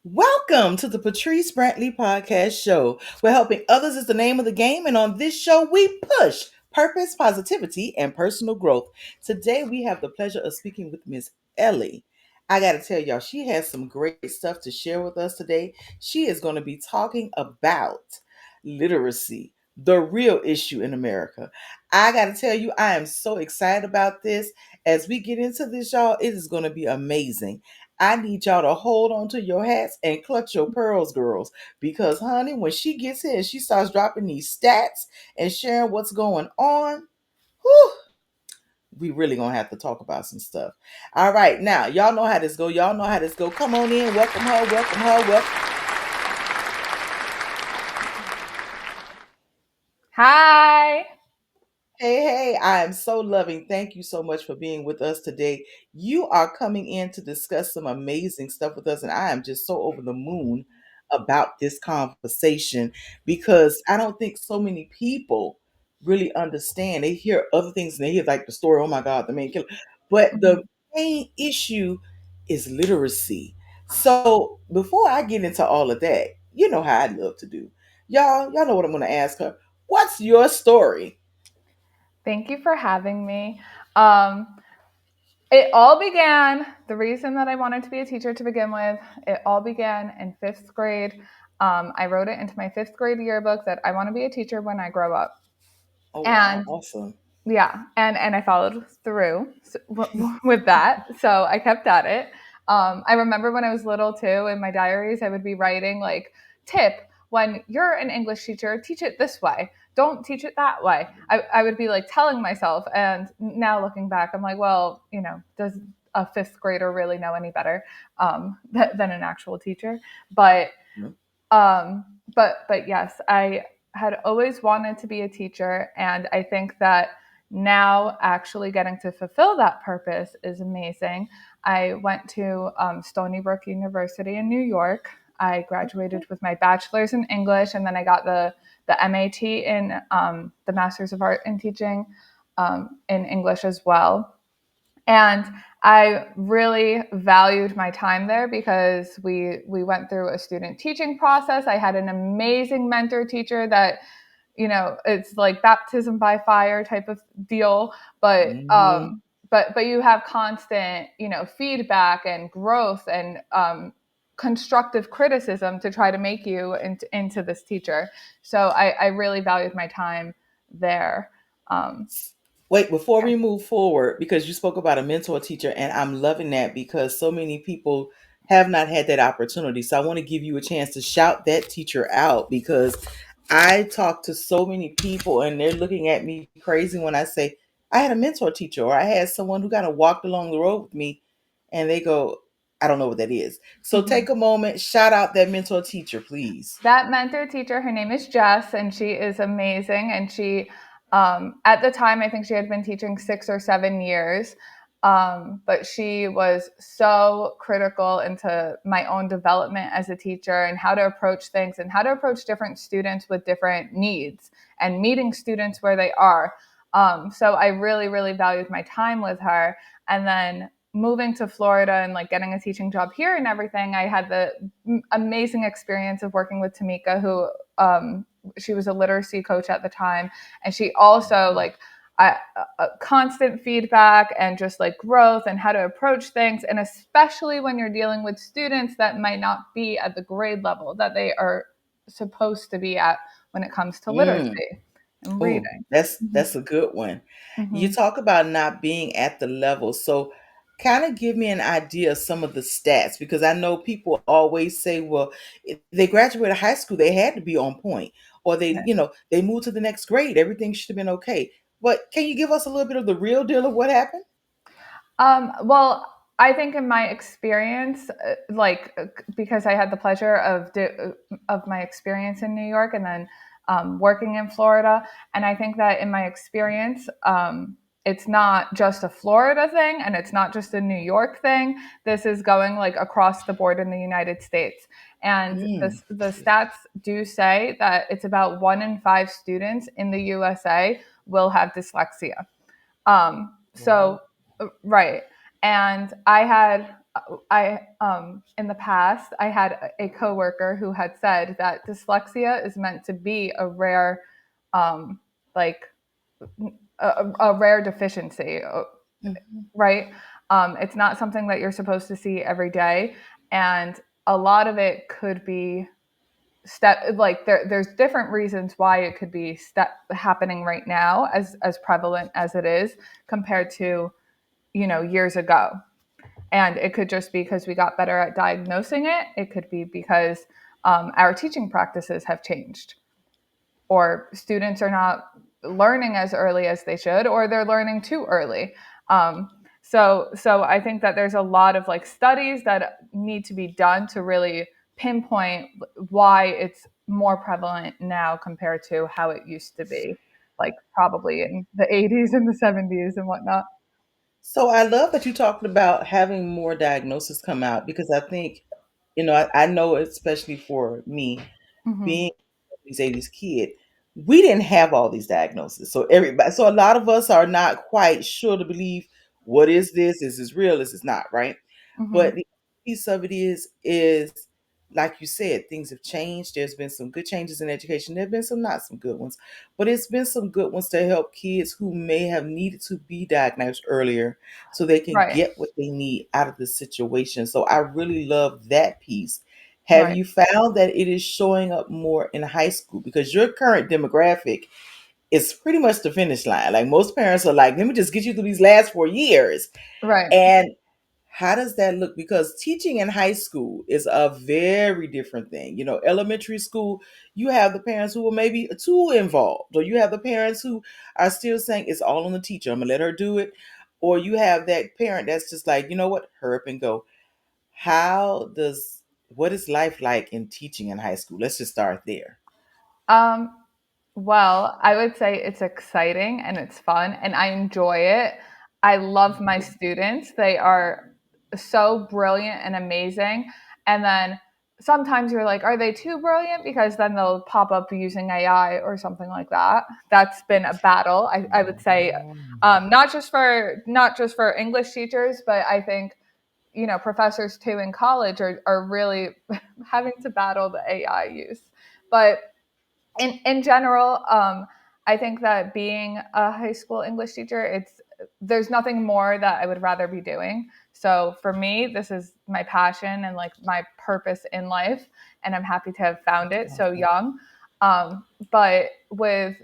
Welcome to the Patrice Brantley Podcast Show, where helping others is the name of the game. And on this show, we push purpose, positivity, and personal growth. Today, we have the pleasure of speaking with Miss Ellie. I got to tell y'all, she has some great stuff to share with us today. She is going to be talking about literacy, the real issue in America. I got to tell you, I am so excited about this. As we get into this, y'all, it is going to be amazing. I need y'all to hold on to your hats and clutch your pearls, girls, because honey, when she gets here and she starts dropping these stats and sharing what's going on, whew, we really gonna have to talk about some stuff. All right, now y'all know how this go. Y'all know how this go. Come on in, welcome her, welcome her, welcome. Hi. Hey, I am so loving. Thank you so much for being with us today. You are coming in to discuss some amazing stuff with us, and I am just so over the moon about this conversation because I don't think so many people really understand. They hear other things and they hear like the story, oh my God, the main killer. But the Mhm. main issue is literacy. So before I get into all of that, you know how I love to do. Y'all know what I'm gonna ask her. What's your story? Thank you for having me. Um, it all began, the reason that I wanted to be a teacher to begin with, it all began in fifth grade. I wrote it into my fifth grade yearbook that I want to be a teacher when I grow up. Oh wow, And awesome. yeah, and I followed through with that. So I kept at it. I remember when I was little too, in my diaries, I would be writing like, tip, when you're an English teacher, teach it this way. Don't teach it that way. I would be like telling myself. And now looking back, I'm like, well, does a fifth grader really know any better than an actual teacher? But Mhm. but yes, I had always wanted to be a teacher, and I think that now actually getting to fulfill that purpose is amazing. I went to Stony Brook University in New York. I graduated with my bachelor's in English, and then I got the MAT in the Master's of Art in Teaching in English as well. And I really valued my time there because we went through a student teaching process. I had an amazing mentor teacher that, it's like baptism by fire type of deal, but Mhm. but you have constant, feedback and growth and constructive criticism to try to make you into this teacher. So I really valued my time there. Um, Wait, before yeah. we move forward, because you spoke about a mentor teacher, and I'm loving that because so many people have not had that opportunity. So I want to give you a chance to shout that teacher out because I talk to so many people and they're looking at me crazy when I say I had a mentor teacher or I had someone who kind of walked along the road with me and they go, I don't know what that is. So Mhm. take a moment, shout out that mentor teacher, please. That mentor teacher, her name is Jess, and she is amazing. And she, at the time, I think she had been teaching 6 or 7 years. But she was so critical into my own development as a teacher and how to approach things and how to approach different students with different needs and meeting students where they are. So I really, really valued my time with her. And then moving to Florida and like getting a teaching job here and everything, I had the amazing experience of working with Tamika, who she was a literacy coach at the time, and she also like constant feedback and just like growth and how to approach things, and especially when you're dealing with students that might not be at the grade level that they are supposed to be at when it comes to Mm. literacy and Oh, reading. that's a good one. You Mm-hmm. talk about not being at the level. So kind of give me an idea of some of the stats because I know people always say, well, if they graduated high school, they had to be on point, or they moved to the next grade, everything should have been okay. But can you give us a little bit of the real deal of what happened? Well, I think in my experience, because I had the pleasure of my experience in New York and then working in Florida, and I think that in my experience, it's not just a Florida thing and it's not just a New York thing. This is going like across the board in the United States, and Mm. the stats do say that it's about 1 in 5 students in the USA will have dyslexia. Wow. So right. And I had I in the past I had a coworker who had said that dyslexia is meant to be a rare, um, like a rare deficiency, Mhm. right? It's not something that you're supposed to see every day, and a lot of it could be there's different reasons why it could be happening right now as prevalent as it is compared to years ago. And it could just be because we got better at diagnosing it. It could be because our teaching practices have changed, or students are not learning as early as they should, or they're learning too early. So I think that there's a lot of like studies that need to be done to really pinpoint why it's more prevalent now compared to how it used to be, like probably in the 80s and the 70s and whatnot. So I love that you talked about having more diagnosis come out because I think, I know especially for me, Hmm. being these 80s kid, we didn't have all these diagnoses. So a lot of us are not quite sure to believe what is this? Is this real? Is this not, right? Hmm. But the piece of it is like you said, things have changed. There's been some good changes in education. There have been some not some good ones, but it's been some good ones to help kids who may have needed to be diagnosed earlier so they can Right, get what they need out of the situation. So I really love that piece. Have right, you found that it is showing up more in high school? Because your current demographic is pretty much the finish line. Like most parents are like, let me just get you through these last 4 years. right. And how does that look? Because teaching in high school is a very different thing. Elementary school, you have the parents who are maybe too involved, or you have the parents who are still saying it's all on the teacher. I'm gonna let her do it. Or you have that parent that's just like, you know what, hurry up and go. How does what is life like in teaching in high school? Let's just start there. Um, well, I would say it's exciting and it's fun and I enjoy it. I love my students. They are so brilliant and amazing. And then sometimes you're like, are they too brilliant? Because then they'll pop up using AI or something like that. That's been a battle, I would say, not just for English teachers, but I think professors too in college are really having to battle the AI use. But in general, I think that being a high school English teacher, there's nothing more that I would rather be doing. So for me, this is my passion and like my purpose in life, and I'm happy to have found it so Awesome. young. But with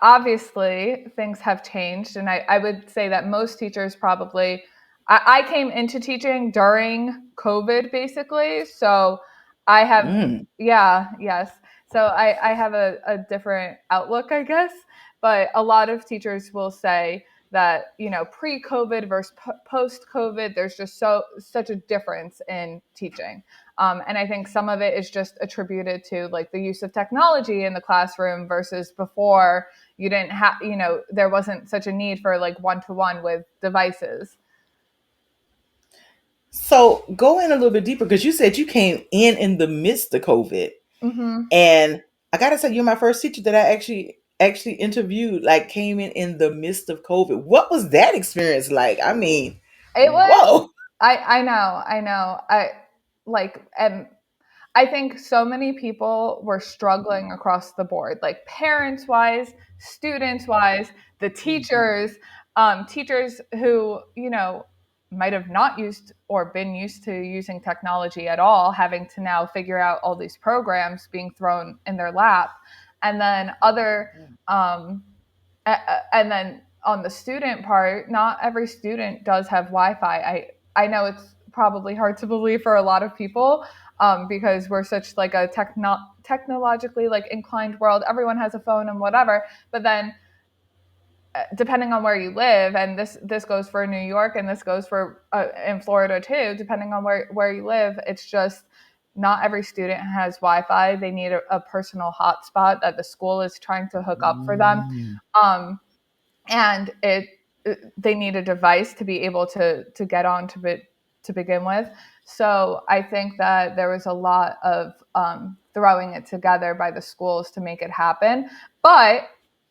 obviously things have changed, and I would say that most teachers probably I came into teaching during COVID basically, so I have Mm. yeah, yes, so I have a different outlook, I guess. But a lot of teachers will say that pre-COVID versus post-COVID, there's just such a difference in teaching. And I think some of it is just attributed to like the use of technology in the classroom versus before. You didn't have, there wasn't such a need for like one-to-one with devices. So go in a little bit deeper because you said you came in the midst of COVID, Hmm. and I gotta say you're my first teacher that I actually interviewed. Like came in the midst of COVID. What was that experience like? I mean, It was, whoa. I know. And I think so many people were struggling across the board, like parents wise, students wise, the Mhm. teachers who, might have not used or been used to using technology at all, having to now figure out all these programs being thrown in their lap. And then um, and then on the student part, not every student does have Wi-Fi. I know it's probably hard to believe for a lot of people, because we're such like a technologically like inclined world. Everyone has a phone and whatever. But then depending on where you live, and this goes for New York and this goes for in Florida too, depending on where you live, it's just not every student has Wi-Fi. They need a personal hotspot that the school is trying to hook up for them. Mm. Um, and they need a device to be able to get on to begin with. So I think that there was a lot of throwing it together by the schools to make it happen, but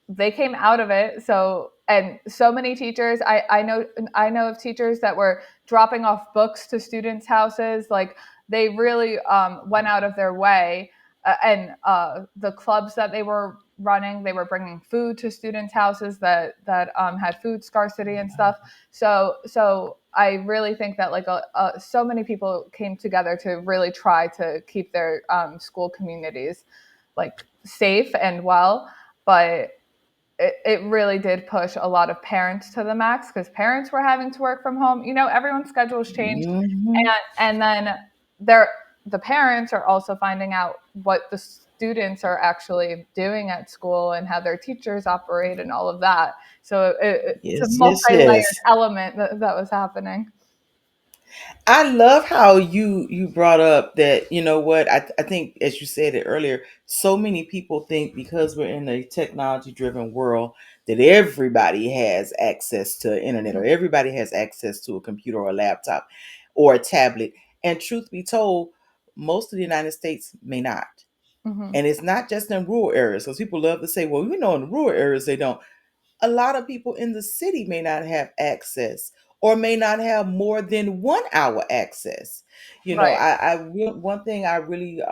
they came out of it. So and so many teachers, I know of teachers that were dropping off books to students' houses. Like they really went out of their way, and the clubs that they were running, they were bringing food to students' houses that had food scarcity and stuff. So I really think that like so many people came together to really try to keep their school communities like safe and well, but it really did push a lot of parents to the max because parents were having to work from home. Everyone's schedules changed, Hmm. and then they're the parents are also finding out what the students are actually doing at school and how their teachers operate and all of that. So it's a Yes, yes, multi-layered yes. element that was happening. I love how you brought up that, you know what, I think as you said it earlier, so many people think because we're in a technology driven world that everybody has access to internet or everybody has access to a computer or a laptop or a tablet. And truth be told, most of the United States may not. Hmm. And it's not just in rural areas, because people love to say, well, we know in the rural areas they don't. A lot of people in the city may not have access or may not have more than 1 hour access. Right. One thing I really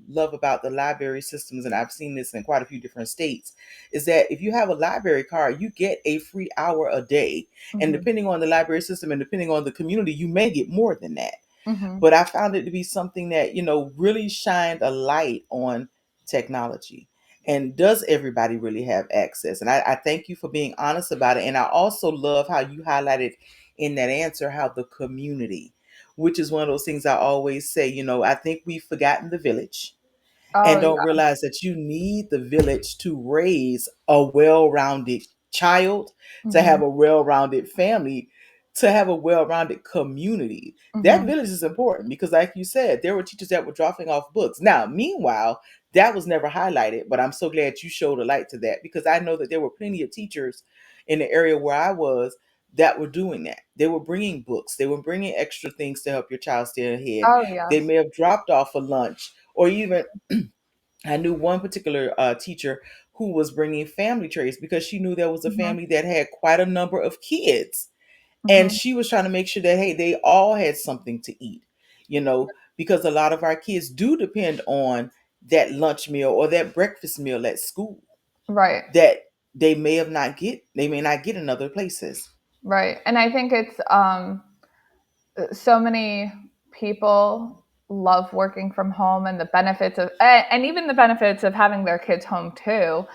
love about the library systems, and I've seen this in quite a few different states, is that if you have a library card, you get a free hour a day. And Hmm. depending on the library system and depending on the community, you may get more than that. Hmm. But I found it to be something that, really shined a light on technology. And does everybody really have access? And I thank you for being honest about it. And I also love how you highlighted in that answer how the community, which is one of those things I always say, I think we've forgotten the village Oh and don't yeah. realize that you need the village to raise a well-rounded child, to have Hmm. a well-rounded family, to have a well-rounded community. That Hmm. village is important because, like you said, there were teachers that were dropping off books. Now, meanwhile, that was never highlighted, but I'm so glad you showed a light to that because I know that there were plenty of teachers in the area where I was that were doing that. They were bringing books, they were bringing extra things to help your child stay ahead. Oh They yes. may have dropped off for lunch or even I knew one particular teacher who was bringing family trays because she knew there was a Hmm. family that had quite a number of kids. And Hmm. she was trying to make sure that, hey, they all had something to eat, because a lot of our kids do depend on that lunch meal or that breakfast meal at school Right. that they may not get in other places. Right. And I think it's so many people love working from home and the benefits of and even the benefits of having their kids home too.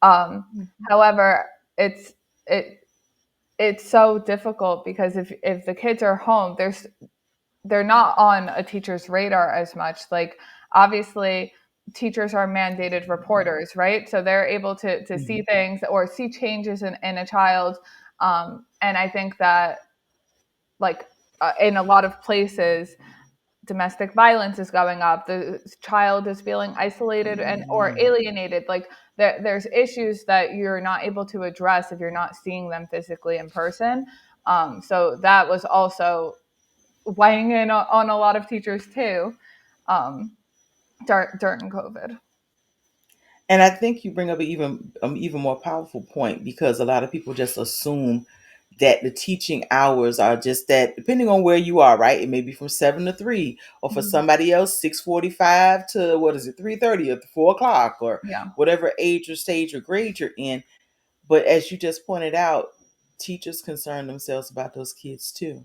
Um, Mhm. however, it it's so difficult because if the kids are home, they're not on a teacher's radar as much. Like obviously teachers are mandated reporters, right? So they're able to see Mhm. things or see changes in a child. And I think that like in a lot of places domestic violence is going up, the child is feeling isolated and or Mhm. alienated. Like there's issues that you're not able to address if you're not seeing them physically in person. So that was also weighing in on a lot of teachers too, um, during COVID. And I think you bring up an even more powerful point because a lot of people just assume that the teaching hours are just that, depending on where you are, right? It may be from 7 to 3, or for Mhm. somebody else 6:45 to what is it, 3:30 or 4 o'clock, or Yeah. whatever age or stage or grade you're in. But as you just pointed out, teachers concern themselves about those kids too.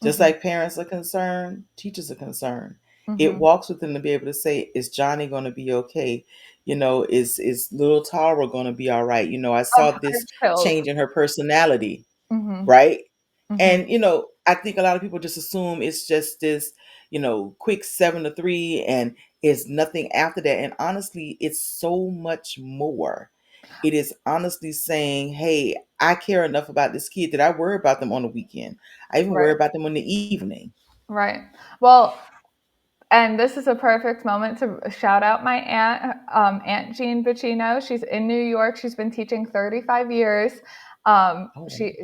Just Hmm. like parents are concerned, teachers are concerned. It Hmm. walks with them to be able to say, is Johnny going to be okay? Is little Tara going to be all right? I Oh, saw her this chills. change in her personality, Hmm. right? Hmm. And I think a lot of people just assume it's just this, quick 7 to 3, and it's nothing after that. And honestly, it's so much more. It is honestly saying, hey, I care enough about this kid that I worry about them on the weekend. I even worry Right. about them in the evening. Right. Well, and this is a perfect moment to shout out my aunt, Aunt Jean Bacino. She's in New York. She's been teaching 35 years. Oh,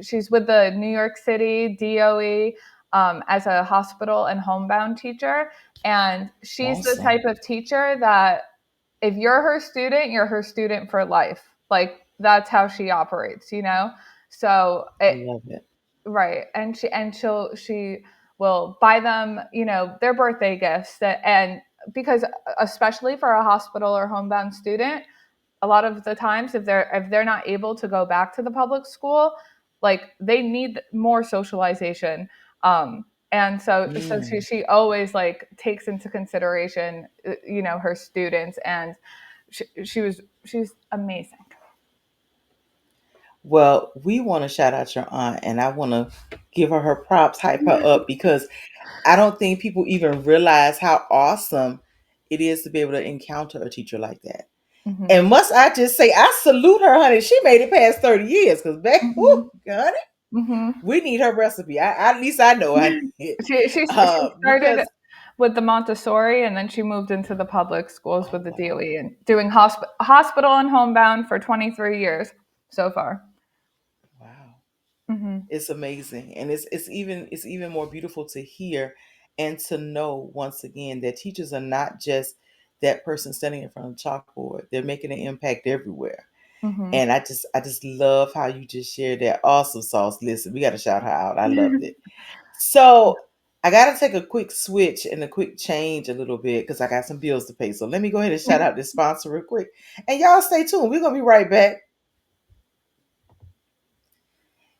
She's with the New York City DOE as a hospital and homebound teacher. And she's the awesome. type of teacher that if you're her student for life. Like that's how she operates, you know? So I love it. right, and she will buy them, their birthday gifts, and because especially for a hospital or homebound student, a lot of the times if they're not able to go back to the public school, like they need more socialization. And so she, Mm. she always like takes into consideration her students, and she's amazing. Well, we want to shout out your aunt, and I want to give her props, hype her up, because I don't think people even realize how awesome it is to be able to encounter a teacher like that. Hmm. And must I just say, I salute her, honey. She made it past 30 years, because back, whoo, Hmm. honey, Hmm. we need her recipe. At least I know, honey. She started Because, with the Montessori, and then she moved into the public schools oh, with the wow. DOE and doing hospital and homebound for 23 years so far. Wow. Hmm. It's amazing, and it's even more beautiful to hear and to know once again that teachers are not just that person standing in front of the chalkboard. They're making an impact everywhere. Hmm. And I just love how you just shared that awesome sauce. Listen, we got to shout her out. I loved it. So I got to take a quick switch and a quick change a little bit because I got some bills to pay. So let me go ahead and shout out this sponsor real quick. And y'all stay tuned. We're going to be right back.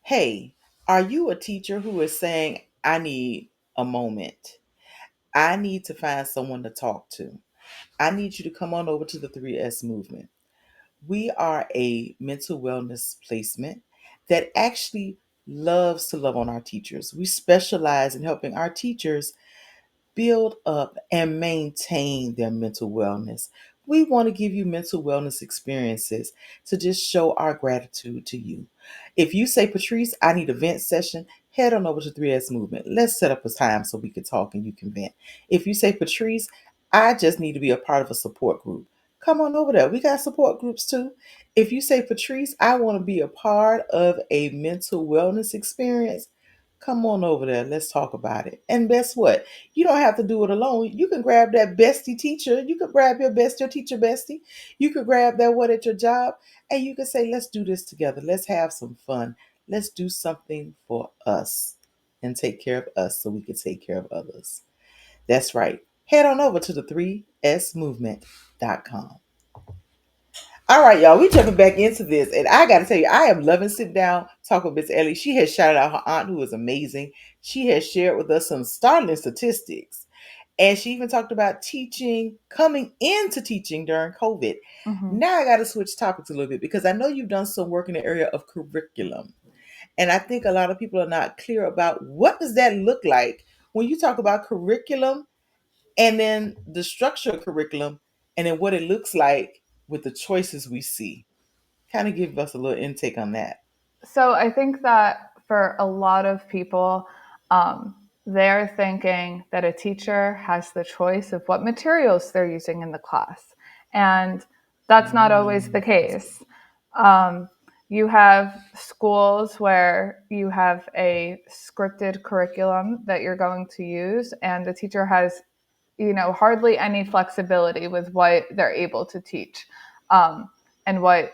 Hey, are you a teacher who is saying, I need a moment? I need to find someone to talk to. I need you to come on over to the 3S movement. We are a mental wellness placement that actually loves to love on our teachers. We specialize in helping our teachers build up and maintain their mental wellness. We want to give you mental wellness experiences to just show our gratitude to you. If you say, Patrice, I need a vent session, head on over to 3S Movement. Let's set up a time so we can talk and you can vent. If you say, Patrice, I just need to be a part of a support group, come on over there. We got support groups too. If you say, Patrice, I want to be a part of a mental wellness experience, come on over there. Let's talk about it. And guess what? You don't have to do it alone. You can grab that bestie teacher. You could grab your teacher bestie. You could grab that one at your job, and you can say, let's do this together. Let's have some fun. Let's do something for us and take care of us so we can take care of others. That's right. Head on over to the 3smovement.com. All right, y'all, we jumping back into this, and I got to tell you, I am loving sitting down talking with Miss Ellie. She has shouted out her aunt, who is amazing. She has shared with us some startling statistics, and she even talked about teaching, coming into teaching during COVID. Hmm. Now I got to switch topics a little bit because I know you've done some work in the area of curriculum, and I think a lot of people are not clear about what does that look like when you talk about curriculum and then the structure of curriculum and then what it looks like with the choices we see. Kind of give us a little intake on that. So I think that for a lot of people, they're thinking that a teacher has the choice of what materials they're using in the class. And that's not always the That's good. case. Um, you have schools where you have a scripted curriculum that you're going to use, and the teacher has hardly any flexibility with what they're able to teach, and what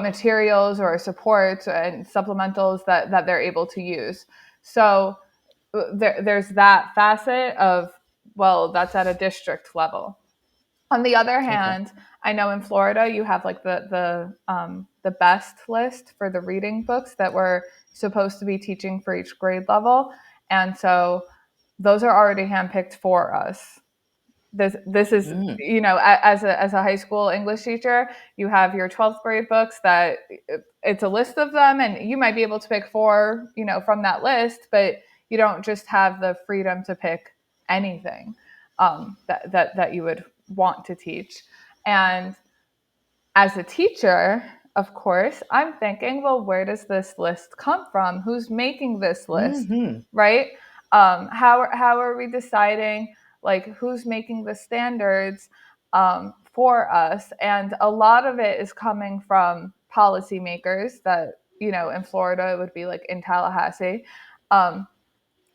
materials or supports and supplementals that they're able to use. So there's that facet of, well, that's at a district level. On the other Okay. hand, I know in Florida you have like the best list for the reading books that we're supposed to be teaching for each grade level, and so those are already handpicked for us. This is, Mm, as a high school English teacher, you have your 12th grade books that it's a list of them, and you might be able to pick four from that list, but you don't just have the freedom to pick anything that you would want to teach. And as a teacher, of course, I'm thinking, well, where does this list come from? Who's making this list, mm-hmm. right? How are we deciding like who's making the standards for us? And a lot of it is coming from policymakers that in Florida it would be like in Tallahassee. Um,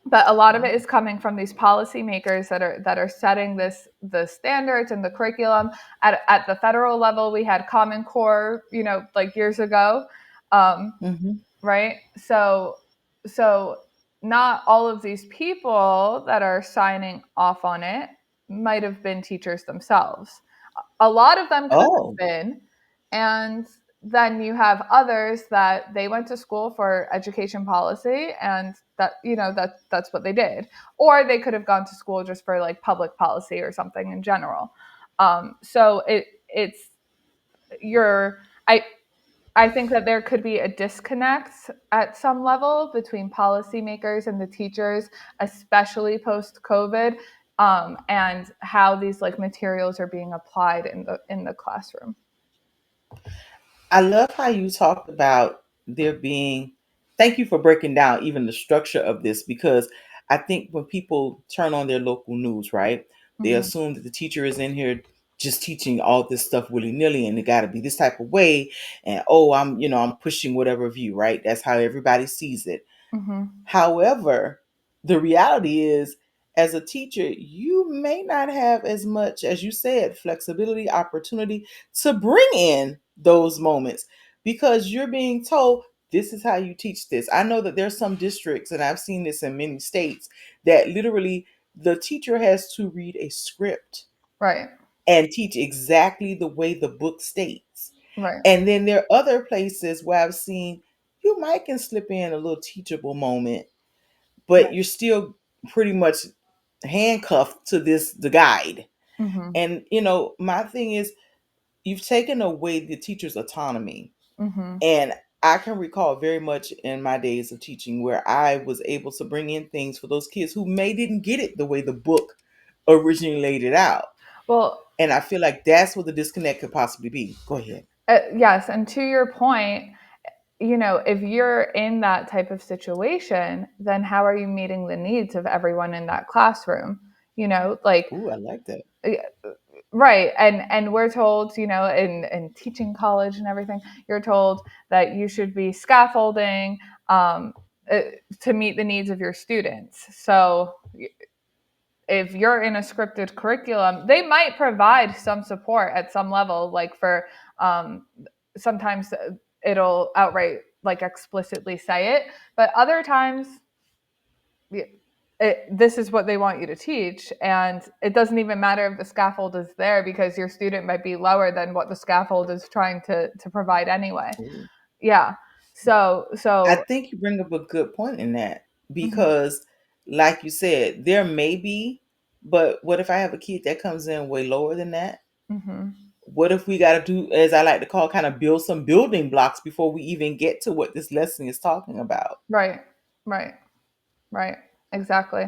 but a lot of it Oh. is coming from these policymakers that are setting the standards and the curriculum at the federal level. We had Common Core, like years ago, um, Mm-hmm. right? So not all of these people that are signing off on it might have been teachers themselves. A lot of them could have Oh, been, and then you have others that they went to school for education policy, and that that's what they did, or they could have gone to school just for like public policy or something in general. So it's your I think that there could be a disconnect at some level between policymakers and the teachers, especially post COVID, and how these like materials are being applied in the classroom. I love how you talked about there being, thank you for breaking down even the structure of this, because I think when people turn on their local news, right, they Hmm. assume that the teacher is in here just teaching all this stuff willy nilly and it got to be this type of way. And oh, I'm pushing whatever view, right? That's how everybody sees it. Hmm. However, the reality is, as a teacher, you may not have as much, as you said, flexibility, opportunity to bring in those moments because you're being told this is how you teach this. I know that there's some districts, and I've seen this in many states, that literally the teacher has to read a script Right. and teach exactly the way the book states. Right. And then there are other places where I've seen you might can slip in a little teachable moment, but Right. you're still pretty much handcuffed to the guide. Hmm. And my thing is, you've taken away the teacher's autonomy. Hmm. And I can recall very much in my days of teaching where I was able to bring in things for those kids who may didn't get it the way the book originally laid it out. Well, And I feel like that's what the disconnect could possibly be. Go ahead. yes, and to your point, if you're in that type of situation, then how are you meeting the needs of everyone in that classroom? Like, Ooh, I like that. right. And we're told, in teaching college and everything, you're told that you should be scaffolding, uh, to meet the needs of your students. So if you're in a scripted curriculum, they might provide some support at some level, like for, sometimes it'll outright like explicitly say it, but other times this is what they want you to teach, and it doesn't even matter if the scaffold is there because your student might be lower than what the scaffold is trying to provide anyway. Ooh. Yeah. so I so think you bring up a good point in that mhm, because, like you said, there may be, but what if I have a kid that comes in way lower than that? mhm. What if we got to do, as I like to call, kind of build some building blocks before we even get to what this lesson is talking about? Right. Right. Right, exactly.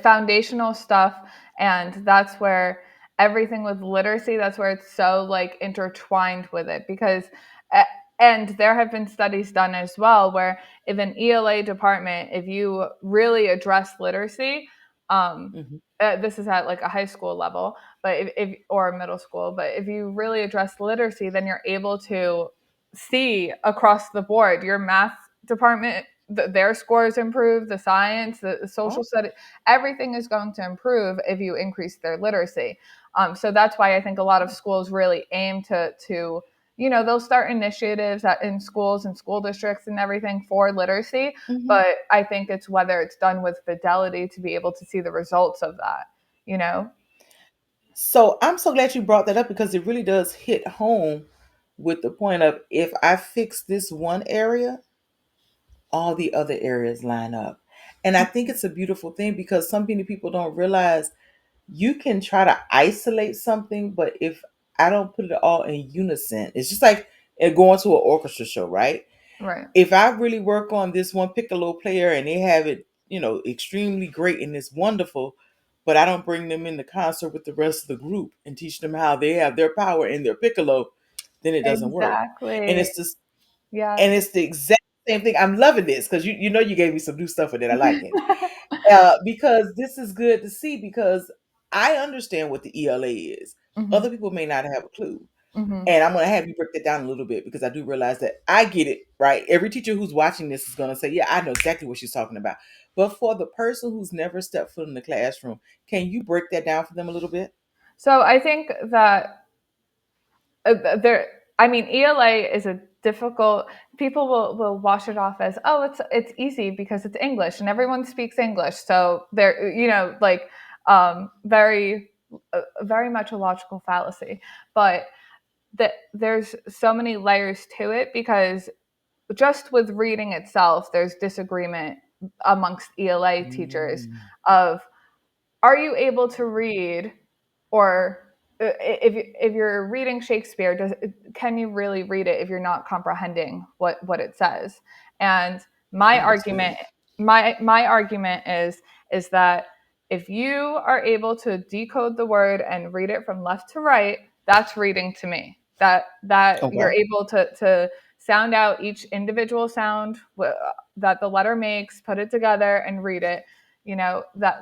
Foundational stuff, and that's where everything with literacy, that's where it's so like intertwined with it because uh, and there have been studies done as well where if an ELA department, if you really address literacy, um Hmm. this is at like a high school level, but if or middle school, but if you really address literacy, then you're able to see across the board your math department, their scores improve, the science, the social Oh, study, everything is going to improve if you increase their literacy. So that's why I think a lot of schools really aim to they'll start initiatives in schools and school districts and everything for literacy, hmm. but I think it's whether it's done with fidelity to be able to see the results of that, you know? So I'm so glad you brought that up because it really does hit home with the point of if I fix this one area, all the other areas line up. And I think it's a beautiful thing because some many people don't realize you can try to isolate something, but if I don't put it all in unison, it's just like going to an orchestra show, right? Right. If I really work on this one piccolo player and they have it, extremely great and it's wonderful, but I don't bring them in the concert with the rest of the group and teach them how they have their power in their piccolo, then it doesn't work. And Exactly. it's just Yes. and it's the exact same thing. I'm loving this because you gave me some new stuff in it. I like it. Because this is good to see because I understand what the ELA is. Hmm. Other people may not have a clue. Hmm. And I'm going to have you break that down a little bit because I do realize that I get it, right? Every teacher who's watching this is going to say, yeah, I know exactly what she's talking about. But for the person who's never stepped foot in the classroom, can you break that down for them a little bit? So I think that there, I mean, ELA is a difficult. People will wash it off as, oh, it's easy because it's English and everyone speaks English, so they're, like, very, very much a logical fallacy. But that there's so many layers to it, because just with reading itself, there's disagreement amongst ELA teachers Mm. of, are you able to read, or if you're reading Shakespeare, can you really read it if you're not comprehending what it says? And my Understood. argument my argument is that if you are able to decode the word and read it from left to right, that's reading to me. That you're Okay. able to sound out each individual sound that the letter makes, put it together and read it.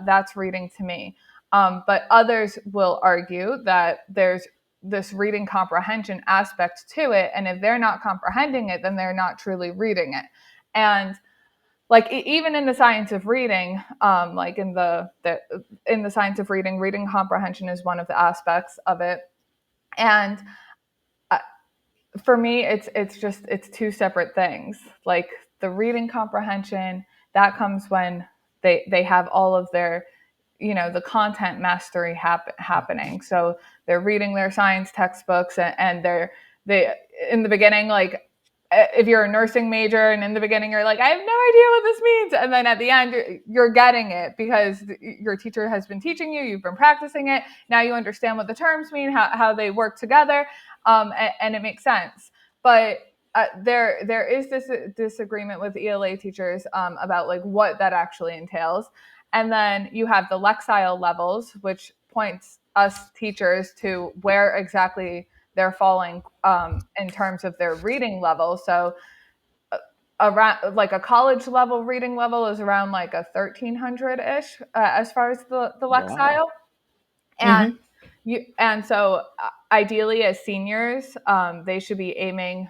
That's reading to me. But others will argue that there's this reading comprehension aspect to it, and if they're not comprehending it, then they're not truly reading it. And like, even in the science of reading, like in the science of reading, reading comprehension is one of the aspects of it. And uh, for me, it's two separate things. Like, the reading comprehension, that comes when they have all of their, the content mastery happening. So they're reading their science textbooks, and they in the beginning, like, if you're a nursing major and in the beginning you're like, I have no idea what this means, and then at the end you're getting it because your teacher has been teaching you, you've been practicing it, now you understand what the terms mean, how they work together, and it makes sense. But there is this disagreement with ELA teachers about, like, what that actually entails. And then you have the Lexile levels, which points us teachers to where exactly they're falling in terms of their reading level. So around, like, a college level reading level is around like a 1300 ish, as far as the Wow. Lexile. And Hmm. so ideally, as seniors, they should be aiming,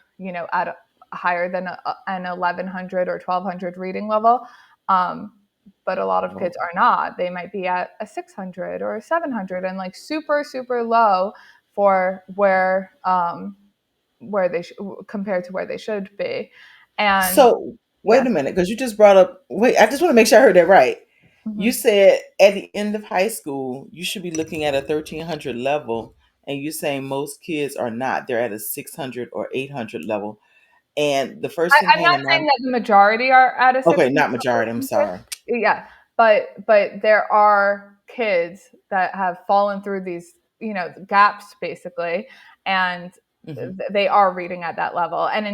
at higher than an 1100 or 1200 reading level. Um, but a lot of Whoa. kids are not. They might be at a 600 or a 700, and, like, super super low for where they compared to where they should be. And So wait yes. a minute, because you just brought up. Wait, I just want to make sure I heard that right. You Mhm. said at the end of high school, you should be looking at a 1300 level, and you're saying most kids are not. They're at a 600 or 800 level. And the first thing I'm came not to mind. saying that the majority are at a Okay, 600 not majority. I'm or 800. sorry. Yeah, but there are kids that have fallen through these, gaps basically, and Hmm. they are reading at that level. And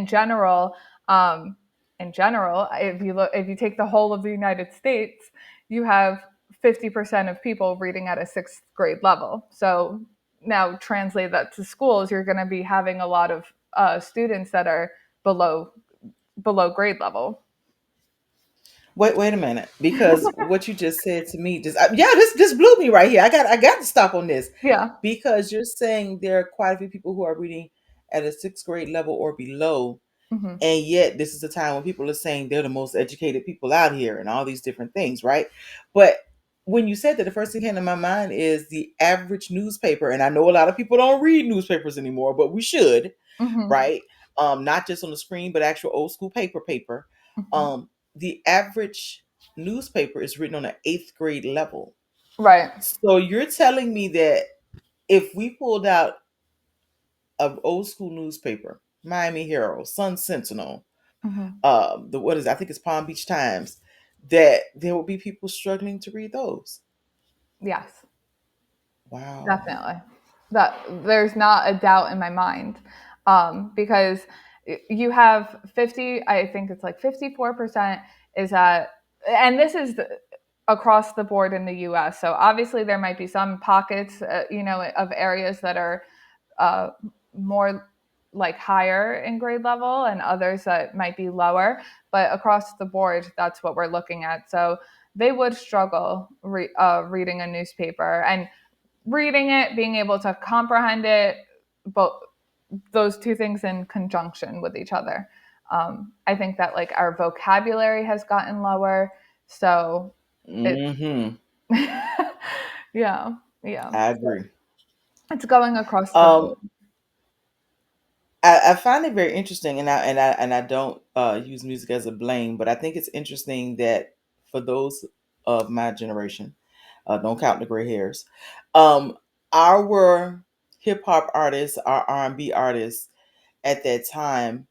um, in general, if you take the whole of the United States, you have 50% of people reading at a sixth grade level. So now translate that to schools, you're going to be having a lot of students that are below grade level. Wait a minute, because what you just said to me just yeah, this blew me right here. I got to stop on this, Yeah. because you're saying there are quite a few people who are reading at a sixth grade level or below, Hmm. and yet this is a time when people are saying they're the most educated people out here and all these different things, right? But when you said that, the first thing came to my mind is the average newspaper, and I know a lot of people don't read newspapers anymore, but we should, Hmm. right? Not just on the screen, but actual old school paper. Hmm. The average newspaper is written on an eighth grade level. Right. So you're telling me that if we pulled out an old school newspaper, Miami Herald, Sun Sentinel, Hmm. the what is it? I think it's Palm Beach Times, that there will be people struggling to read those. Yes, Wow. definitely. That there's not a doubt in my mind, because you have 50. I think it's like 54% is at, and this is across the board in the U.S. So obviously there might be some pockets, of areas that are uh, more like higher in grade level, and others that might be lower. But across the board, that's what we're looking at. So they would struggle reading a newspaper, and reading it, being able to comprehend it, both those two things in conjunction with each other. I think that, like, our vocabulary has gotten lower. So it, Mm-hmm. yeah, yeah. I So agree. it's going across the board. Um, I find it very interesting, and I don't use music as a blame, but I think it's interesting that for those of my generation, don't count the gray hairs, um, our hip hop artists, our R&B artists at that time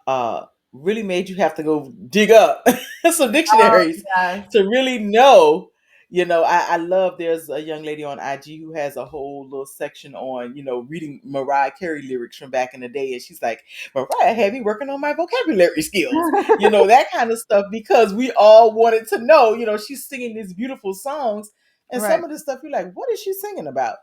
uh, really made you have to go dig up some Oh, dictionaries yes. to really know. I love there's a young lady on IG who has a whole little section on, reading Mariah Carey lyrics from back in the day. And she's like, Mariah had me working on my vocabulary skills, that kind of stuff, because we all wanted to know, she's singing these beautiful songs. And Right, some of the stuff you're like, what is she singing about?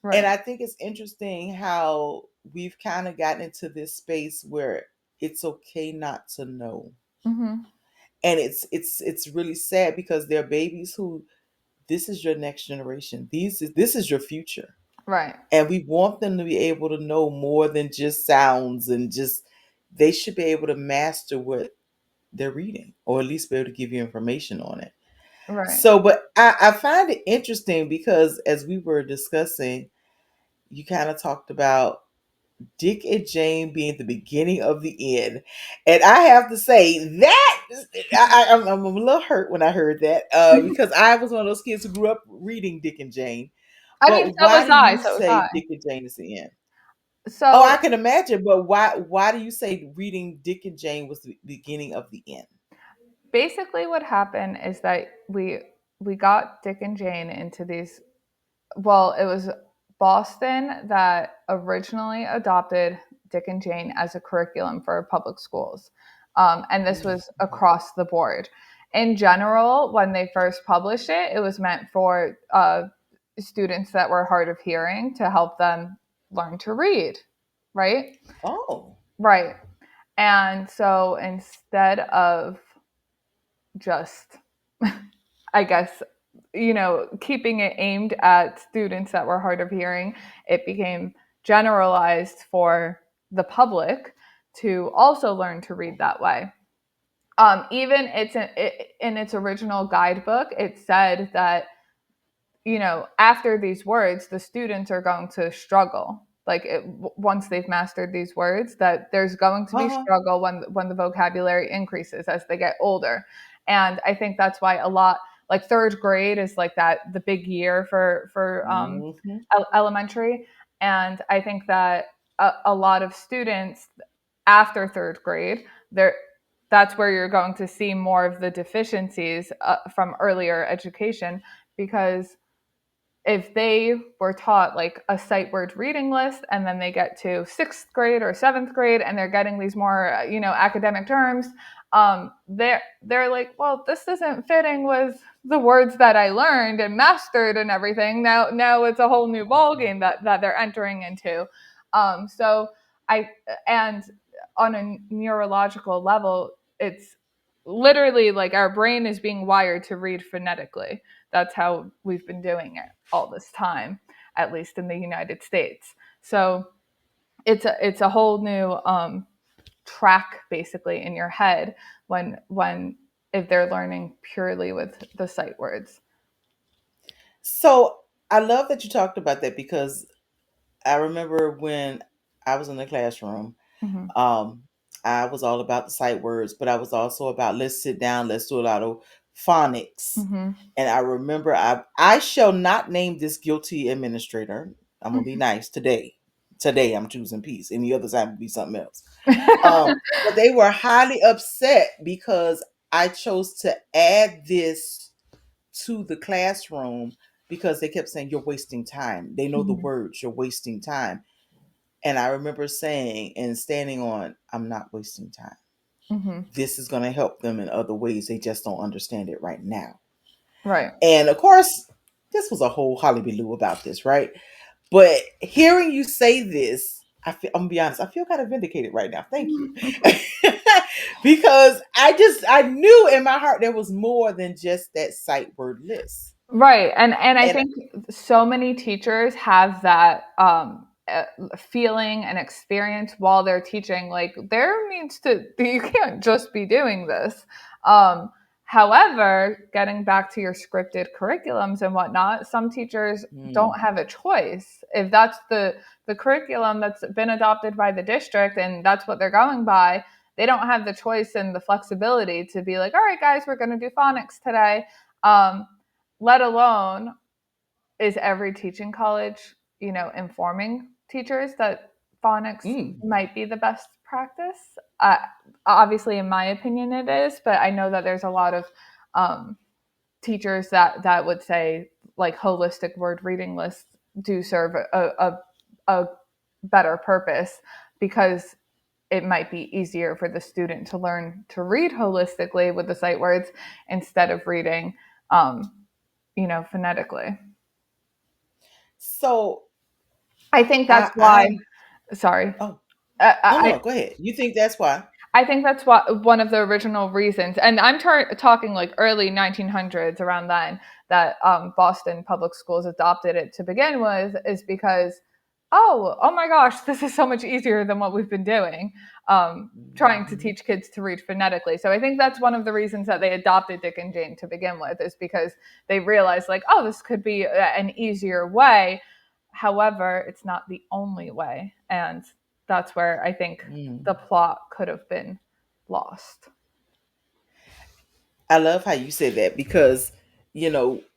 And right. I think it's interesting how we've kind of gotten into this space where it's okay not to know. Hmm. And it's really sad because there are babies who, this is your next generation. This is your future. Right, And we want them to be able to know more than just sounds, and just they should be able to master what they're reading, or at least be able to give you information on it. right. So, but I find it interesting because as we were discussing, you kind of talked about Dick and Jane being the beginning of the end. And I have to say that I'm a little hurt when I heard that, because I was one of those kids who grew up reading Dick and Jane. I mean, But so why was do I. you So was say I. Dick and Jane is the end? Oh, So I can imagine. But why do you say reading Dick and Jane was the beginning of the end? basically, what happened is that we got Dick and Jane into these. Well, it was Boston that originally adopted Dick and Jane as a curriculum for public schools, and this was Mhm. across the board. In general, when they first published it, it was meant for students that were hard of hearing to help them learn to read, right? Oh. Right. And so instead of just, I guess, keeping it aimed at students that were hard of hearing, it became generalized for the public to also learn to read that way. Even in its original guidebook, it said that after these words, the students are going to struggle. Like once they've mastered these words, that there's going to be Uh-huh. struggle when the vocabulary increases as they get older. And I think that's why a lot, like third grade is like that the big year for Hmm. elementary. And I think that a lot of students after third grade, they're that's where you're going to see more of the deficiencies from earlier education, because if they were taught like a sight word reading list and then they get to sixth grade or seventh grade and they're getting these more academic terms, they're like, well, this isn't fitting with the words that I learned and mastered and everything. Now it's a whole new ball game that they're entering into. So I and on a neurological level, it's literally like our brain is being wired to read phonetically. That's how we've been doing it all this time, at least in the United States. So it's a whole new track basically in your head when if they're learning purely with the sight words. So I love that you talked about that, because I remember when I was in the classroom, Mm-hmm. um, I was all about the sight words, but I was also about, let's sit down, let's do a lot of phonics. Mm-hmm. And I remember I shall not name this guilty administrator. I'm gonna be nice today. Today I'm choosing peace. Any other time would be something else. But they were highly upset because I chose to add this to the classroom, because they kept saying, you're wasting time. They know the Mm-hmm. words, you're wasting time. And I remember saying and standing on, I'm not wasting time. Mm-hmm. This is going to help them in other ways. They just don't understand it right now. Right. And of course, this was a whole hollybaloo about this, right? But hearing you say this, I'm gonna be honest, I feel kind of vindicated right now. Thank you. Because I knew in my heart there was more than just that sight word list. Right. And I And think so many teachers have that feeling and experience while they're teaching. Like there needs to you can't just be doing this. Um, However, getting back to your scripted curriculums and whatnot, some teachers Mm, don't have a choice. If that's the curriculum that's been adopted by the district and that's what they're going by, they don't have the choice and the flexibility to be like, all right, guys, we're going to do phonics today. Um, let alone is every teaching college, informing teachers that phonics mm, might be the best practice? Obviously, in my opinion, it is, but I know that there's a lot of um, teachers that would say like holistic word reading lists do serve a better purpose because it might be easier for the student to learn to read holistically with the sight words instead of reading, phonetically. so I think that's why. I'm Sorry, oh oh I no, go ahead. You think that's why? I think that's what one of the original reasons, and I'm talking like early 1900s, around then, that Boston public schools adopted it to begin with, is because, oh my gosh, this is so much easier than what we've been doing, trying to Mhm. teach kids to read phonetically. So I think that's one of the reasons that they adopted Dick and Jane to begin with, is because they realized like, oh, this could be an easier way. However, it's not the only way, and that's where I think the Mm. plot could have been lost. I love how you say that because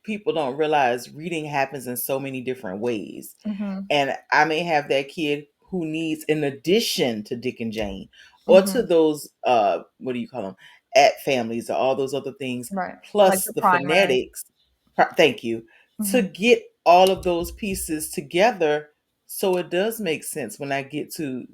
people don't realize reading happens in so many different ways. Mhm. And I may have that kid who needs, in addition to Dick and Jane, or to Mhm. those what do you call them, at families, or all those other things, Right. Like plus the the primary. phonetics. Thank you. To Mhm. get all of those pieces together, so it does make sense when I get to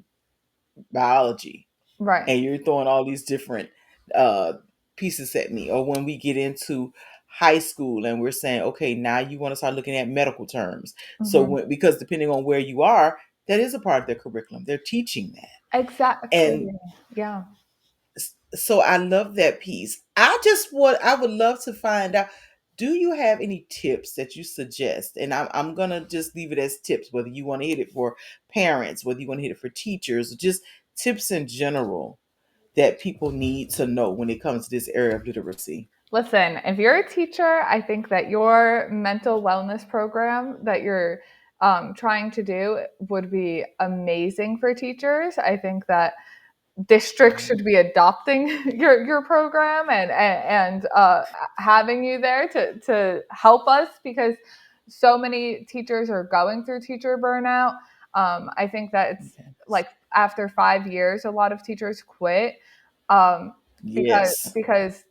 biology Right. and you're throwing all these different uh pieces at me, or when we get into high school and we're saying, okay, now you want to start looking at medical terms. So Mhm. because depending on where you are, that is a part of their curriculum, they're teaching that. And Exactly. Yeah. so I love that piece. I would love to find out, do you have any tips that you suggest? And I'm gonna just leave it as tips, whether you want to hit it for parents, whether you want to hit it for teachers, just tips in general that people need to know when it comes to this area of literacy. Listen, if you're a teacher, I think that your mental wellness program that you're trying to do would be amazing for teachers. I think that districts should be adopting your program and having you there to help us, because so many teachers are going through teacher burnout. I think that it's Yes. like after 5 years, a lot of teachers quit, um, because Yes. because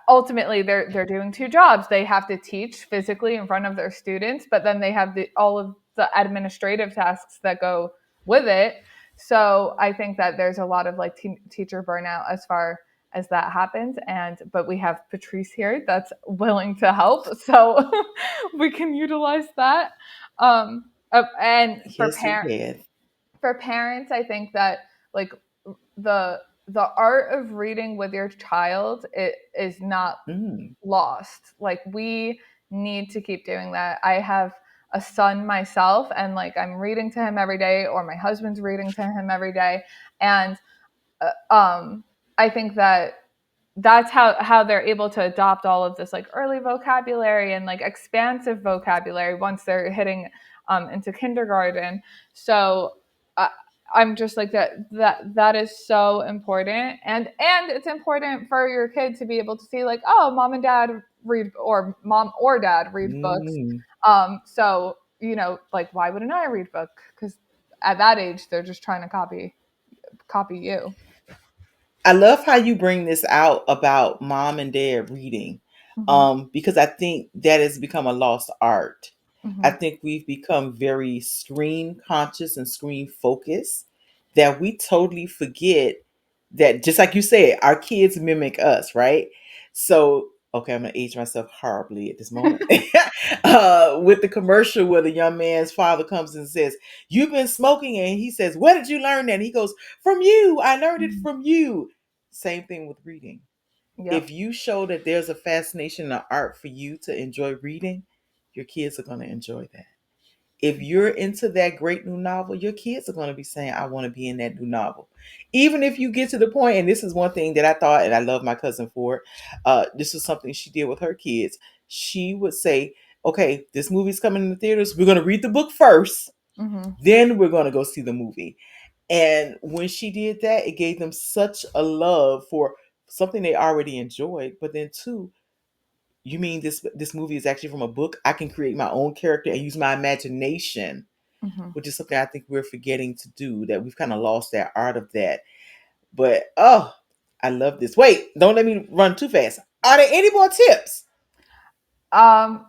ultimately they're doing two jobs. They have to teach physically in front of their students, but then they have all of the administrative tasks that go with it. So I think that there's a lot of like teacher burnout as far as that happens. And but we have Patrice here that's willing to help, so we can utilize that. And Yes, we can. for parents, I think that like the the art of reading with your child, it is not Mm, lost. Like we need to keep doing that. I have a son myself, and like I'm reading to him every day, or my husband's reading to him every day, and I think that that's how they're able to adopt all of this like early vocabulary and like expansive vocabulary once they're hitting into kindergarten. So uh, I'm just like that is so important, and it's important for your kid to be able to see like, oh, mom and dad read, or mom or dad read books. mm. So like why wouldn't I read book? Because at that age they're just trying to copy you. I love how you bring this out about mom and dad reading, Hmm. because I think that has become a lost art. I Hmm. think we've become very screen conscious and screen focused, that we totally forget that, just like you said, our kids mimic us, right? So, okay, I'm gonna age myself horribly at this moment. With the commercial where the young man's father comes and says, "You've been smoking," and he says, "Where did you learn that?" And he goes, "From you. I learned it from you." Same thing with reading. Yep. If you show that there's a fascination and art for you to enjoy reading, your kids are going to enjoy that. if you're into that great new novel, your kids are going to be saying, I want to be in that new novel. Even if you get to the point, and this is one thing that I thought, and I love my cousin for it, this is something she did with her kids. She would say, okay, this movie's coming in the theaters. We're going to read the book first, Mm-hmm. then we're going to go see the movie. And when she did that, it gave them such a love for something they already enjoyed. But then, too, you mean this movie is actually from a book? I can create my own character and use my imagination, Mm-hmm. which is something I think we're forgetting to do. That we've kind of lost that art of that. But oh, I love this. Wait, don't let me run too fast. Are there any more tips? Um,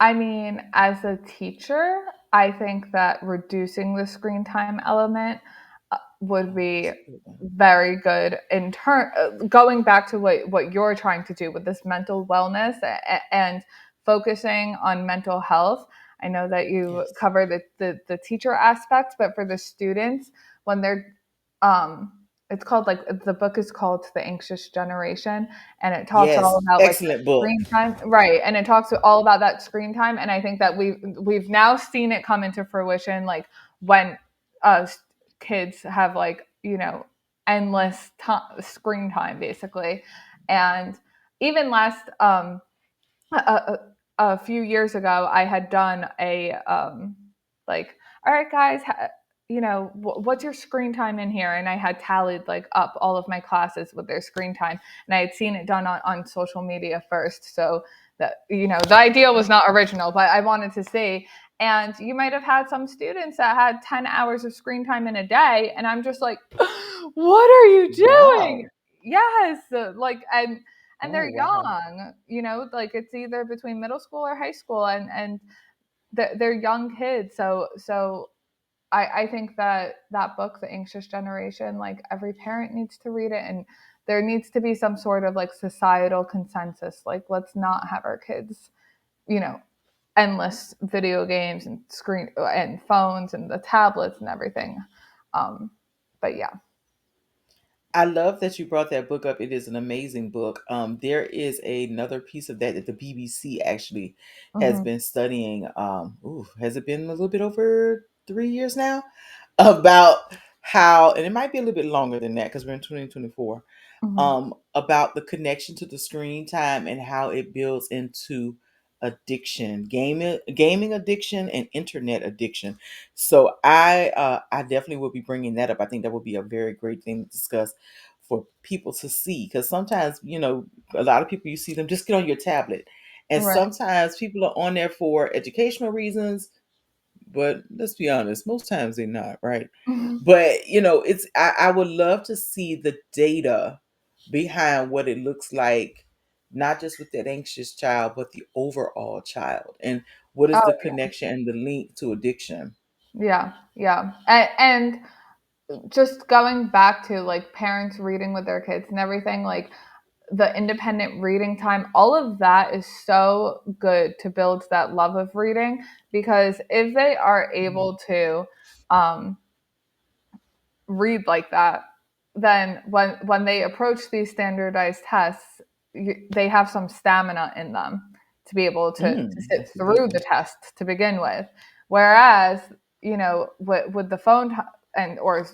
I mean, as a teacher, I think that reducing the screen time element would Oh, be that's a good one. very good in turn. Going back to what you're trying to do with this mental wellness and focusing on mental health. I know that you Yes. cover the teacher aspect, but for the students, when they're um, it's called like the book is called The Anxious Generation, and it talks all Yes. about like Excellent book. screen time, right? And it talks all about that screen time, and I think that we've now seen it come into fruition, like when uh, kids have like endless screen time basically, and even last a, a few years ago, I had done a like, all right, guys, what's your screen time in here? And I had tallied like up all of my classes with their screen time, and I had seen it done on social media first, so that the idea was not original, but I wanted to see. And you might have had some students that had 10 hours of screen time in a day, and I'm just like, what are you doing? Wow. Yes, like, and Oh, they're wow. young, like it's either between middle school or high school, and they're young kids. So I think that that book, The Anxious Generation, like every parent needs to read it, and there needs to be some sort of like societal consensus, like let's not have our kids you know endless video games and screen and phones and the tablets and everything. um but yeah. I love that you brought that book up. It is an amazing book. There is another piece of that that the BBC actually has Hmm. been studying. Has it been a little bit over 3 years now? About how, and it might be a little bit longer than that because we're in 2024. Hmm. About the connection to the screen time and how it builds into addiction, gaming addiction, and internet addiction. So I definitely will be bringing that up. I think that would be a very great thing to discuss for people to see, because sometimes a lot of people, you see them just get on your tablet, and Right. sometimes people are on there for educational reasons, but let's be honest, most times they're not, right? Mhm. But I would love to see the data behind what it looks like, not just with that anxious child, but the overall child, and what is Oh the yeah. connection and the link to addiction. Yeah, yeah. And just going back to like parents reading with their kids and everything, like the independent reading time, all of that is so good to build that love of reading, because if they are Mm. able to um, read like that, then when they approach these standardized tests, they have some stamina in them to be able to sit through the Absolutely. test to begin with. Whereas, with the phone and or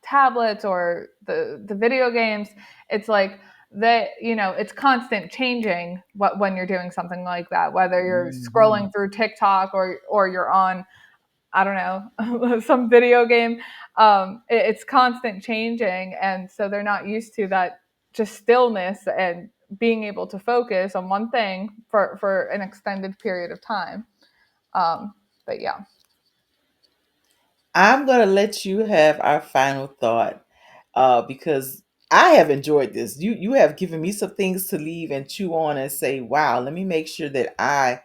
tablets or the video games, it's like that, it's constant changing when you're doing something like that, whether you're scrolling Mhm. through TikTok or you're on, I don't know, some video game. It's constant changing, and so they're not used to that, just stillness and being able to focus on one thing for an extended period of time. Um, but yeah. I'm gonna let you have our final thought, because I have enjoyed this. You have given me some things to leave and chew on and say, wow, let me make sure that I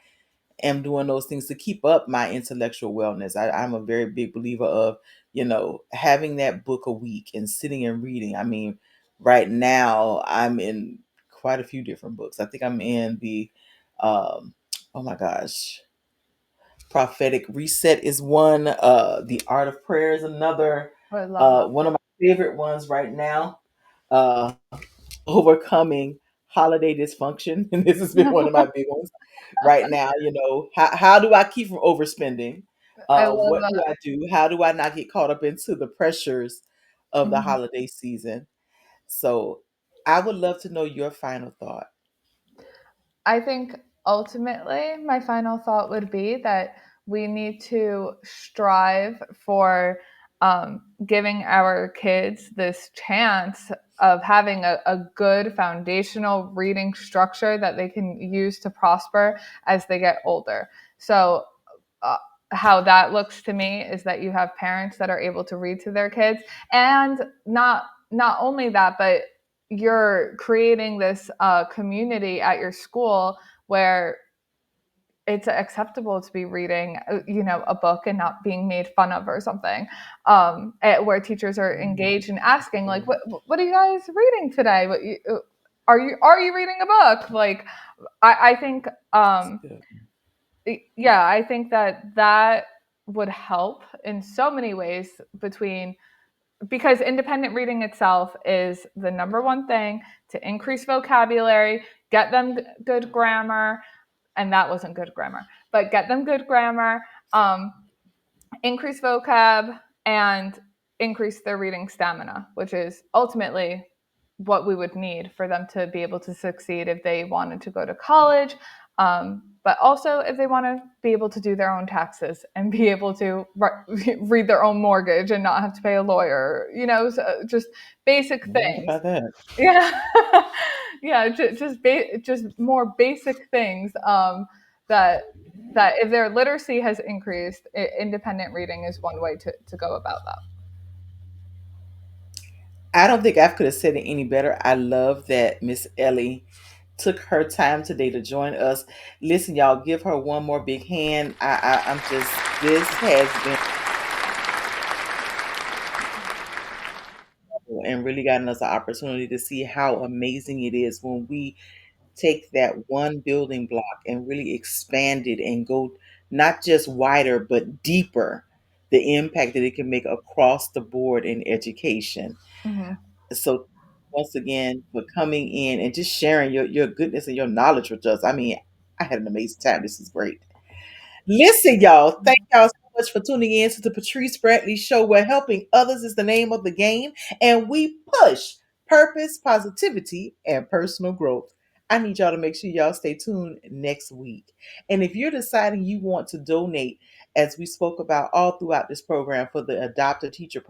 am doing those things to keep up my intellectual wellness. I'm a very big believer of, having that book a week and sitting and reading. I mean, right now I'm in quite a few different books. I think I'm in the, oh my gosh, Prophetic Reset is one. The Art of Prayer is another. I love that. One of my favorite ones right now. Uh, Overcoming holiday dysfunction, and this has been one of my big ones right now. How do I keep from overspending? I love What do that. I do? How do I not get caught up into the pressures of the Mhm. holiday season? So I would love to know your final thought. I think ultimately, my final thought would be that we need to strive for giving our kids this chance of having a good foundational reading structure that they can use to prosper as they get older. So, uh, how that looks to me is that you have parents that are able to read to their kids, and not only that, but you're creating this community at your school where it's acceptable to be reading a book and not being made fun of or something, where teachers are Mm, engaged in asking like, good. what are you guys reading today? Are you reading a book? Like, I think That's good. yeah, I think that would help in so many ways, because independent reading itself is the number one thing to increase vocabulary, get them good grammar, and that wasn't good grammar, but get them good grammar, um, increase vocab, and increase their reading stamina, which is ultimately what we would need for them to be able to succeed if they wanted to go to college, but also if they want to be able to do their own taxes and be able to read their own mortgage and not have to pay a lawyer, so just basic Right things. about that. Yeah. Yeah, just more basic things, that if their literacy has increased, independent reading is one way to go about that. I don't think I could have said it any better. I love that Miss Ellie took her time today to join us. Listen, y'all, give her one more big hand. I'm just, this has been and really gotten us an opportunity to see how amazing it is when we take that one building block and really expand it and go not just wider but deeper, the impact that it can make across the board in education. Hmm. So once again for coming in and just sharing your goodness and your knowledge with us. I mean, I had an amazing time. This is great. Listen, y'all, thank y'all so much for tuning in to the Patrice Brantley Show, where helping others is the name of the game, and we push purpose, positivity, and personal growth. I need y'all to make sure y'all stay tuned next week. And if you're deciding you want to donate, as we spoke about all throughout this program, for the Adopt a Teacher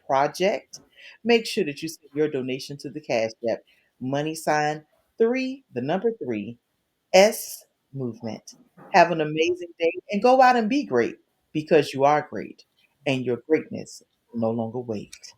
project, make sure that you send your donation to the Cash App money sign three, the number three, S movement. Have an amazing day and go out and be great because you are great and your greatness will no longer wait.